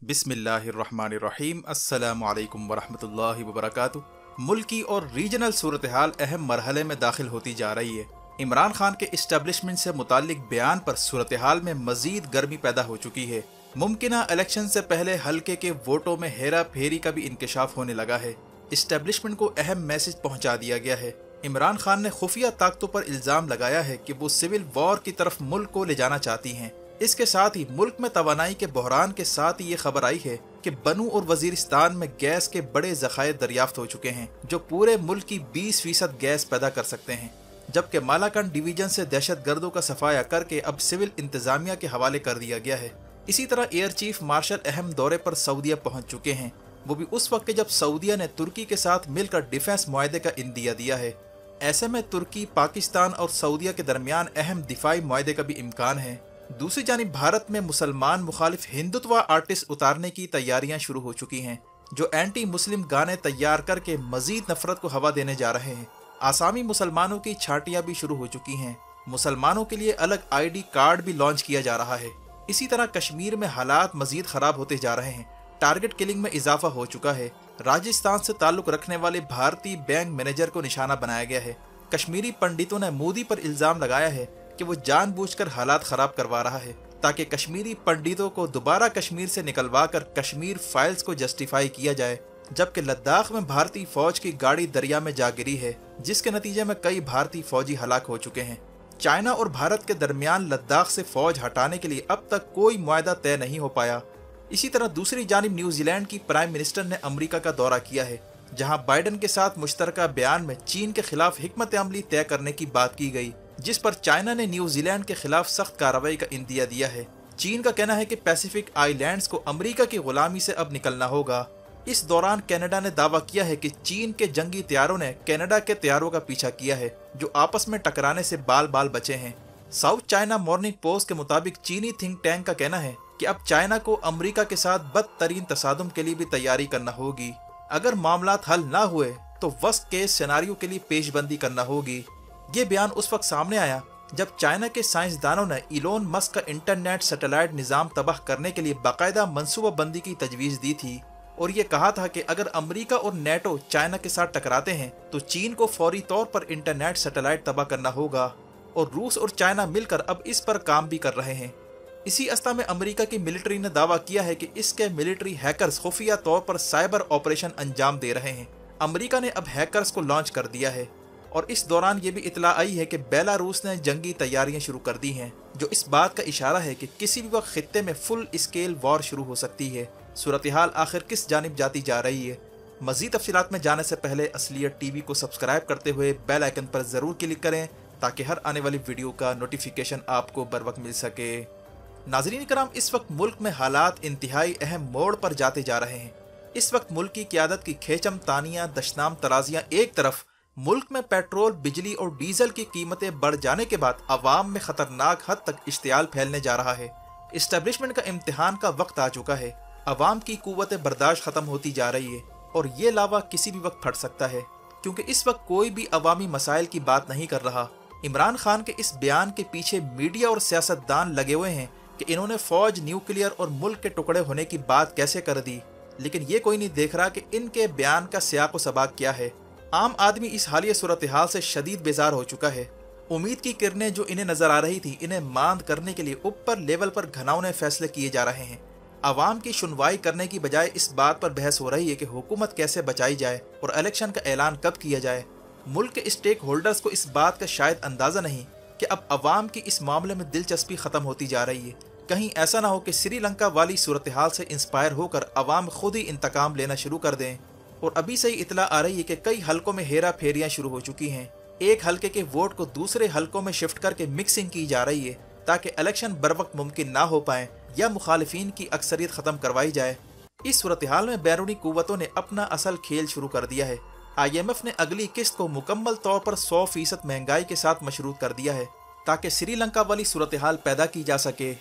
बिस्मिल्लाहिर्रहमानिर्रहीम। अस्सलामु अलैकुम वरहमतुल्लाहि वबरकातुहू। मुल्की और रीजनल सूरत हाल अहम मरहले में दाखिल होती जा रही है। इमरान खान के इस्टेब्लिशमेंट से मुताल्लिक बयान पर सूरत हाल में मजीद गर्मी पैदा हो चुकी है। मुमकिना इलेक्शन से पहले हल्के के वोटों में हेरा फेरी का भी इंकशाफ होने लगा है। इस्टेब्लिशमेंट को अहम मैसेज पहुंचा दिया गया है। इमरान खान ने खुफिया ताकतों पर इल्जाम लगाया है कि वो सिविल वॉर की तरफ मुल्क को ले जाना चाहती हैं। इसके साथ ही मुल्क में तवानाई के बहरान के साथ ही ये खबर आई है कि बनू और वजीरिस्तान में गैस के बड़े ज़खायर दरियाफ्त हो चुके हैं जो पूरे मुल्क की 20% गैस पैदा कर सकते हैं। जबकि मालाकंड डिवीजन से दहशत गर्दों का सफाया करके अब सिविल इंतजामिया के हवाले कर दिया गया है। इसी तरह एयर चीफ मार्शल अहम दौरे पर सऊदीया पहुंच चुके हैं, वो भी उस वक्त जब सऊदीया ने तुर्की के साथ मिलकर डिफेंस मुआहदे का इंदिया दिया है। ऐसे में तुर्की, पाकिस्तान और सऊदीया के दरमियान अहम दिफाई मुआहदे का भी इम्कान है। दूसरी जानिब भारत में मुसलमान मुखालिफ हिंदुत्व आर्टिस्ट उतारने की तैयारियां शुरू हो चुकी हैं, जो एंटी मुस्लिम गाने तैयार करके मजीद नफरत को हवा देने जा रहे हैं। आसामी मुसलमानों की छाटियां भी शुरू हो चुकी हैं। मुसलमानों के लिए अलग ID कार्ड भी लॉन्च किया जा रहा है। इसी तरह कश्मीर में हालात मजीद खराब होते जा रहे हैं। टारगेट किलिंग में इजाफा हो चुका है। राजस्थान से ताल्लुक रखने वाले भारतीय बैंक मैनेजर को निशाना बनाया गया है। कश्मीरी पंडितों ने मोदी पर इल्जाम लगाया है कि वो जानबूझकर हालात खराब करवा रहा है ताकि कश्मीरी पंडितों को दोबारा कश्मीर से निकलवा कर कश्मीर फाइल्स को जस्टिफाई किया जाए। जबकि लद्दाख में भारतीय फौज की गाड़ी दरिया में जा गिरी है, जिसके नतीजे में कई भारतीय फौजी हलाक हो चुके हैं। चाइना और भारत के दरमियान लद्दाख से फौज हटाने के लिए अब तक कोई मुआहदा तय नहीं हो पाया। इसी तरह दूसरी जानिब न्यूजीलैंड की प्राइम मिनिस्टर ने अमेरिका का दौरा किया है, जहां बाइडन के साथ मुश्तरका बयान में चीन के खिलाफ हिकमत अमली तय करने की बात की गई, जिस पर चाइना ने न्यूजीलैंड के खिलाफ सख्त कार्रवाई का इंदिया दिया है। चीन का कहना है कि पैसिफिक आइलैंड्स को अमेरिका की गुलामी से अब निकलना होगा। इस दौरान कनाडा ने दावा किया है कि चीन के जंगी तैयारों ने कनाडा के तैयारों का पीछा किया है, जो आपस में टकराने से बाल बाल बचे हैं। साउथ चाइना मॉर्निंग पोस्ट के मुताबिक चीनी थिंक टैंक का कहना है कि अब चाइना को अमेरिका के साथ बदतरीन तसादुम के लिए भी तैयारी करना होगी। अगर मामलात हल ना हुए तो वर्स्ट केस सिनेरियो के लिए पेशबंदी करना होगी। ये बयान उस वक्त सामने आया जब चाइना के साइंसदानों ने इलोन मस्क का इंटरनेट सैटेलाइट निज़ाम तबाह करने के लिए बाकायदा मनसूबाबंदी की तजवीज़ दी थी और ये कहा था कि अगर अमेरिका और नेटो चाइना के साथ टकराते हैं तो चीन को फौरी तौर पर इंटरनेट सैटेलाइट तबाह करना होगा। और रूस और चाइना मिलकर अब इस पर काम भी कर रहे हैं। इसी अवस्था में अमेरिका की मिलिट्री ने दावा किया है कि इसके मिलिट्री हैकर्स खुफिया तौर पर साइबर ऑपरेशन अंजाम दे रहे हैं। अमेरिका ने अब हैकर्स को लॉन्च कर दिया है और इस दौरान ये भी इतला आई है कि बेलारूस ने जंगी तैयारियां शुरू कर दी हैं, जो इस बात का इशारा है कि किसी भी वक्त खित्ते में फुल स्केल वॉर शुरू हो सकती है। सूरत हाल आखिर किस जानिब जाती जा रही है? मज़ीद तफसीलात में जाने से पहले असलियत TV को सब्सक्राइब करते हुए बेल आइकन पर ज़रूर क्लिक करें ताकि हर आने वाली वीडियो का नोटिफिकेशन आपको बर वक्त मिल सके। नाज़रीन कराम, इस वक्त मुल्क में हालात इंतहाई अहम मोड़ पर जाते जा रहे हैं। इस वक्त मुल्क की क़यादत की खेचम तानियां दशनाम तराजियां एक तरफ, मुल्क में पेट्रोल, बिजली और डीजल की कीमतें बढ़ जाने के बाद अवाम में खतरनाक हद तक इश्तियाल फैलने जा रहा है। इस्टेब्लिशमेंट का इम्तिहान का वक्त आ चुका है। अवाम की कुव्वत बर्दाश्त खत्म होती जा रही है और ये लावा किसी भी वक्त फट सकता है, क्योंकि इस वक्त कोई भी अवामी मसाइल की बात नहीं कर रहा। इमरान खान के इस बयान के पीछे मीडिया और सियासतदान लगे हुए हैं कि इन्होंने फौज, न्यूक्लियर और मुल्क के टुकड़े होने की बात कैसे कर दी, लेकिन ये कोई नहीं देख रहा कि इनके बयान का सियाक व सबाक क्या है। आम आदमी इस हालिया सूरत हाल से शदीद बेजार हो चुका है। उम्मीद की किरणें जो इन्हें नजर आ रही थी, इन्हें मांद करने के लिए ऊपर लेवल पर घनावने फैसले किए जा रहे हैं। आवाम की सुनवाई करने की बजाय इस बात पर बहस हो रही है कि हुकूमत कैसे बचाई जाए और इलेक्शन का ऐलान कब किया जाए। मुल्क के स्टेक होल्डर्स को इस बात का शायद अंदाजा नहीं कि अब अवाम की इस मामले में दिलचस्पी खत्म होती जा रही है। कहीं ऐसा ना हो कि श्रीलंका वाली सूरत हाल से इंस्पायर होकर अवाम खुद ही इंतकाम लेना शुरू कर दें। और अभी से ही इतला आ रही है कि कई हलकों में हेरा फेरियां शुरू हो चुकी हैं। एक हलके के वोट को दूसरे हलकों में शिफ्ट करके मिक्सिंग की जा रही है ताकि इलेक्शन बर वक्त मुमकिन ना हो पाए या मुखालिफिन की अक्सरियत खत्म करवाई जाए। इस सूरत हाल में बैरूनी कुव्वतों ने अपना असल खेल शुरू कर दिया है। IMF ने अगली किस्त को मुकम्मल तौर पर 100% महंगाई के साथ मशरूत कर दिया है ताकि श्रीलंका वाली सूरत हाल पैदा की जा सके।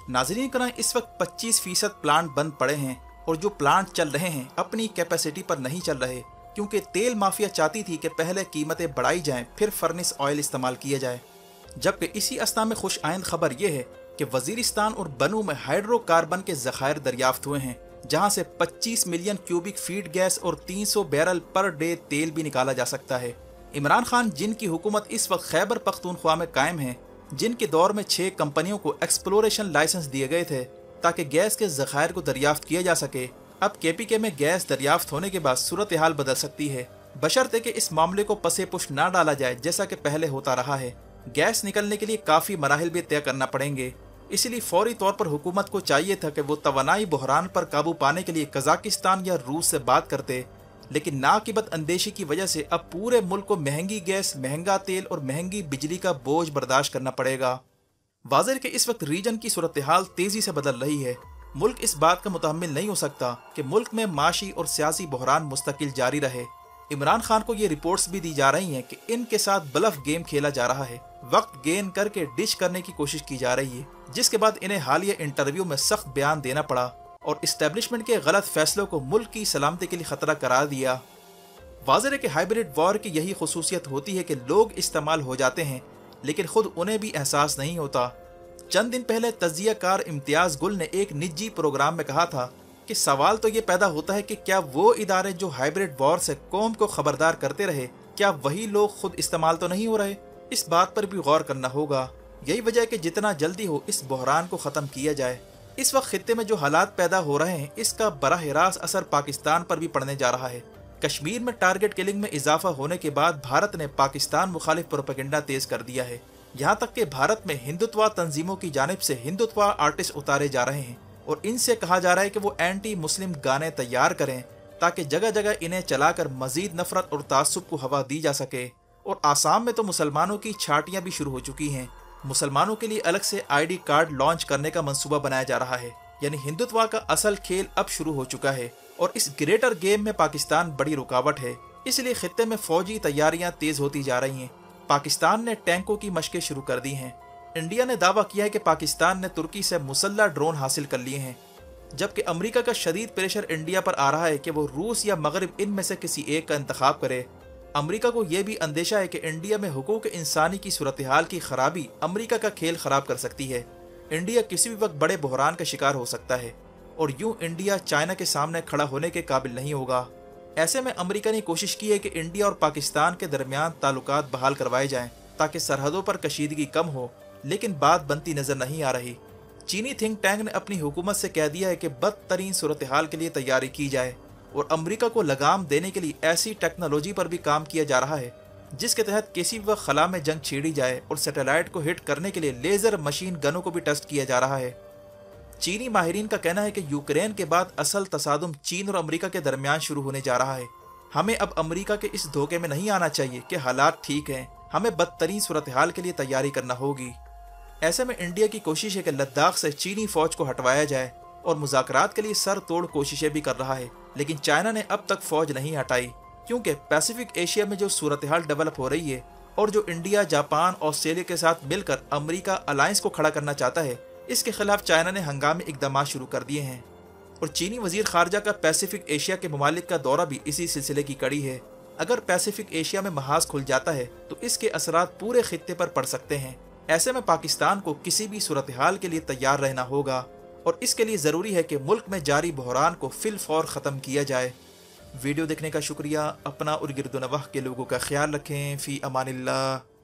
नाज़रीन कराम, इस वक्त 25% प्लांट बंद पड़े हैं और जो प्लांट चल रहे हैं अपनी कैपेसिटी पर नहीं चल रहे, क्योंकि तेल माफिया चाहती थी कि पहले कीमतें बढ़ाई जाएं फिर फर्नेस ऑयल इस्तेमाल किया जाए। जबकि इसी अवस्था में खुश आइंद खबर यह है कि वजीरिस्तान और बनू में हाइड्रोकार्बन के जखायर दरियाफ्त हुए हैं, जहां से 25 मिलियन क्यूबिक फीट गैस और 300 बैरल पर डे तेल भी निकाला जा सकता है। इमरान खान, जिनकी हुकूमत इस वक्त खैबर पख्तूनख्वा में कायम है, जिनके दौर में 6 कंपनियों को एक्सप्लोरेशन लाइसेंस दिए गए थे ताकि गैस के जखायर को दरियाफ्त किया जा सके, अब KPK में गैस दरियाफ्त होने के बाद सूरत हाल बदल सकती है, बशर्ते कि इस मामले को पसे पुश ना डाला जाए जैसा कि पहले होता रहा है। गैस निकलने के लिए काफ़ी मराहिल भी तय करना पड़ेंगे, इसलिए फौरी तौर पर हुकूमत को चाहिए था कि वो तवानाई बहरान पर काबू पाने के लिए कजाकिस्तान या रूस से बात करते, लेकिन नाकिबत अंदेशी की वजह से अब पूरे मुल्क को महंगी गैस, महंगा तेल और महंगी बिजली का बोझ बर्दाश्त करना पड़ेगा। वाज़ेह कि इस वक्त रीजन की सूरत हाल तेजी से बदल रही है। मुल्क इस बात का मुतहम्मिल नहीं हो सकता कि मुल्क में माशी और सियासी बहरान मुस्तकिल जारी रहे। इमरान खान को ये रिपोर्ट्स भी दी जा रही हैं कि इनके साथ ब्लफ गेम खेला जा रहा है, वक्त गेन करके डिश करने की कोशिश की जा रही है, जिसके बाद इन्हें हालिया इंटरव्यू में सख्त बयान देना पड़ा और इस्टेब्लिशमेंट के गलत फैसलों को मुल्क की सलामती के लिए खतरा करार दिया। वाज़ेह है कि हाइब्रिड वॉर की यही खुसूसियत होती है कि लोग इस्तेमाल हो जाते हैं लेकिन खुद उन्हें भी एहसास नहीं होता। चंद दिन पहले तज्जियाकार इम्तियाज गुल ने एक निजी प्रोग्राम में कहा था कि सवाल तो ये पैदा होता है कि क्या वो इदारे जो हाइब्रिड वॉर से कौम को खबरदार करते रहे, क्या वही लोग खुद इस्तेमाल तो नहीं हो रहे? इस बात पर भी गौर करना होगा। यही वजह है कि जितना जल्दी हो इस बहरान को ख़त्म किया जाए। इस वक्त खित्ते में जो हालात पैदा हो रहे हैं, इसका बराह रास्त असर पाकिस्तान पर भी पड़ने जा रहा है। कश्मीर में टारगेट किलिंग में इजाफा होने के बाद भारत ने पाकिस्तान मुखालिफ प्रोपेगेंडा तेज कर दिया है। यहाँ तक कि भारत में हिंदुत्व तंजीमों की जानिब से हिंदुत्व आर्टिस्ट उतारे जा रहे हैं और इनसे कहा जा रहा है कि वो एंटी मुस्लिम गाने तैयार करें ताकि जगह जगह इन्हें चलाकर मजीद नफरत और तासुब को हवा दी जा सके। और आसाम में तो मुसलमानों की छाटियाँ भी शुरू हो चुकी हैं। मुसलमानों के लिए अलग से ID कार्ड लॉन्च करने का मंसूबा बनाया जा रहा है, यानी हिंदुत्व का असल खेल अब शुरू हो चुका है और इस ग्रेटर गेम में पाकिस्तान बड़ी रुकावट है। इसलिए खित्ते में फौजी तैयारियां तेज होती जा रही हैं। पाकिस्तान ने टैंकों की मशकें शुरू कर दी हैं। इंडिया ने दावा किया है कि पाकिस्तान ने तुर्की से मुसल्ला ड्रोन हासिल कर लिए हैं, जबकि अमेरिका का शदीद प्रेशर इंडिया पर आ रहा है कि वो रूस या मगरिब इनमें से किसी एक का इंतखाब करे। अमेरिका को यह भी अंदेशा है कि इंडिया में हुकूक इंसानी की सूरत हाल की खराबी अमेरिका का खेल खराब कर सकती है। इंडिया किसी भी वक्त बड़े बहरान का शिकार हो सकता है और यूं इंडिया चाइना के सामने खड़ा होने के काबिल नहीं होगा। ऐसे में अमेरिका ने कोशिश की है कि इंडिया और पाकिस्तान के दरमियान ताल्लुकात बहाल करवाए जाएं ताकि सरहदों पर कशीदगी कम हो, लेकिन बात बनती नजर नहीं आ रही। चीनी थिंक टैंक ने अपनी हुकूमत से कह दिया है कि बदतरीन सूरत हाल के लिए तैयारी की जाए और अमेरिका को लगाम देने के लिए ऐसी टेक्नोलॉजी पर भी काम किया जा रहा है जिसके तहत किसी वक्त खला में जंग छेड़ी जाए और सैटेलाइट को हिट करने के लिए लेजर मशीन गनों को भी टेस्ट किया जा रहा है। चीनी माहिरीन का कहना है कि यूक्रेन के बाद असल तसादुम चीन और अमेरिका के दरमियान शुरू होने जा रहा है। हमें अब अमेरिका के इस धोखे में नहीं आना चाहिए कि हालात ठीक हैं, हमें बदतरीन सूरत हाल के लिए तैयारी करना होगी। ऐसे में इंडिया की कोशिश है कि लद्दाख से चीनी फौज को हटवाया जाए और मुज़ाकरात के लिए सर तोड़ कोशिशें भी कर रहा है, लेकिन चाइना ने अब तक फौज नहीं हटाई क्योंकि पैसिफिक एशिया में जो सूरत हाल डेवलप हो रही है और जो इंडिया, जापान, ऑस्ट्रेलिया के साथ मिलकर अमेरिका अलायंस को खड़ा करना चाहता है, इसके खिलाफ चाइना ने हंगामी इकदाम शुरू कर दिए हैं। और चीनी वजीर खारजा का पैसिफिक एशिया के ममालिक का दौरा भी इसी सिलसिले की कड़ी है। अगर पैसिफिक एशिया में महाज खुल जाता है तो इसके असरात पूरे खित्ते पर पड़ सकते हैं। ऐसे में पाकिस्तान को किसी भी सूरत हाल के लिए तैयार रहना होगा और इसके लिए ज़रूरी है कि मुल्क में जारी बहरान को फिल फौर ख़त्म किया जाए। वीडियो देखने का शुक्रिया। अपना और गिरदो नवाह के लोगों का ख्याल रखें। फ़ी अमानिल्लाह।